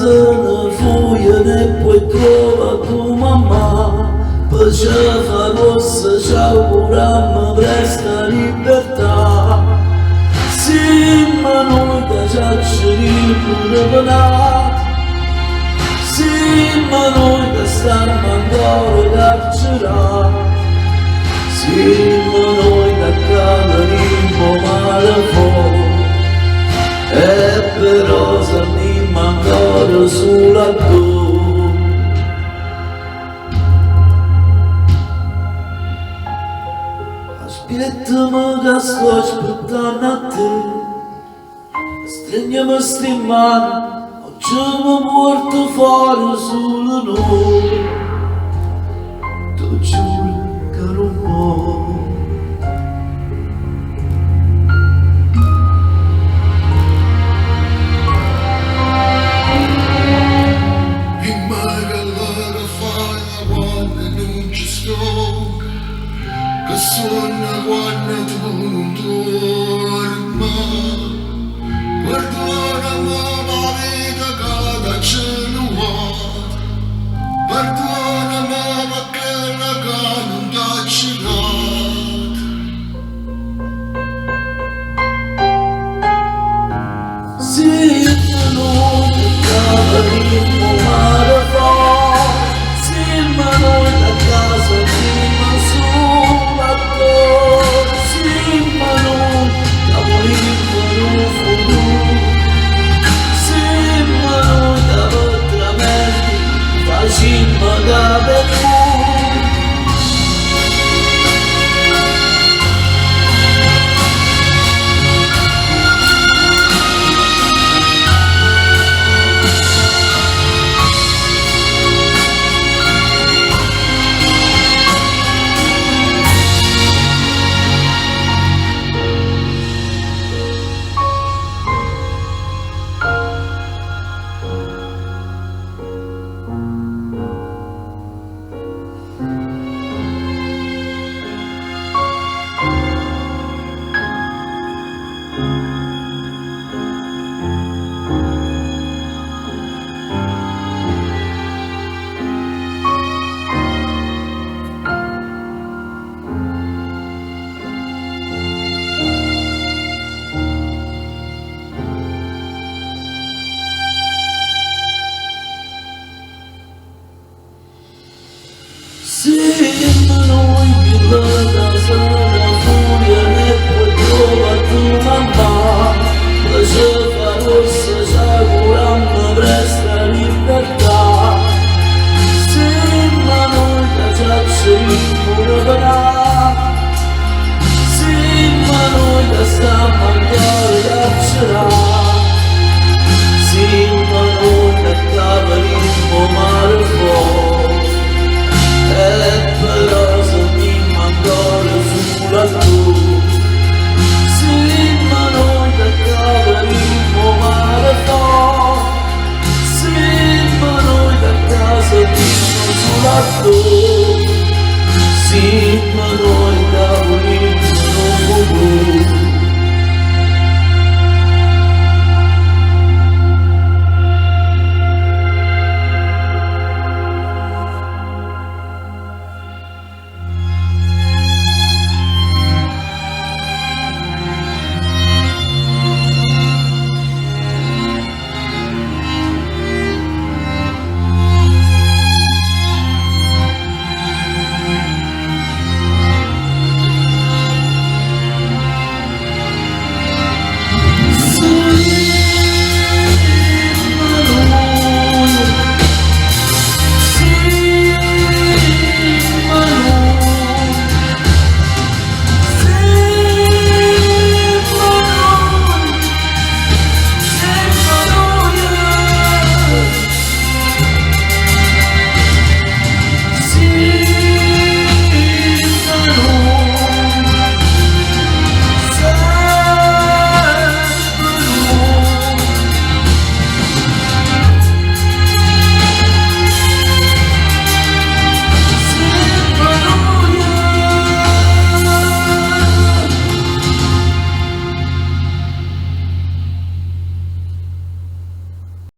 se fuia ne puoi trovare tu mamma, perché farò se ci auguriamo questa libertà. Sì, ma noi da già ci ritorniamo, sì, ma noi da stiamo ancora carcerati, sì, ma noi da camerino male fuori, e però se mi mancano sulla tua. Aspettami che sto aspettando a te, stringiami sti mani, oggi mi porto fuori solo noi, tu giuri che non puoi. Sono quando tu non torni, perdonami la vita che da cielo vuoi, perdonami perché la che non t'ha girato. Sì, ma noi da camerino male fuori, sì, ma noi da casa prima su. Sì, ma noi più da sola furia ne puoi trovare tu mamma, perché farò se ci auguriamo questa libertà. Sì, ma noi da già ci ritorniamo, sì, ma noi da stiamo ancora carcerati, sì, ma noi da camerino male fuori, e però se mi mancano sulla tua. Sì, ma noi da camerino male fuori, sì, ma noi da casa prima sulla tua.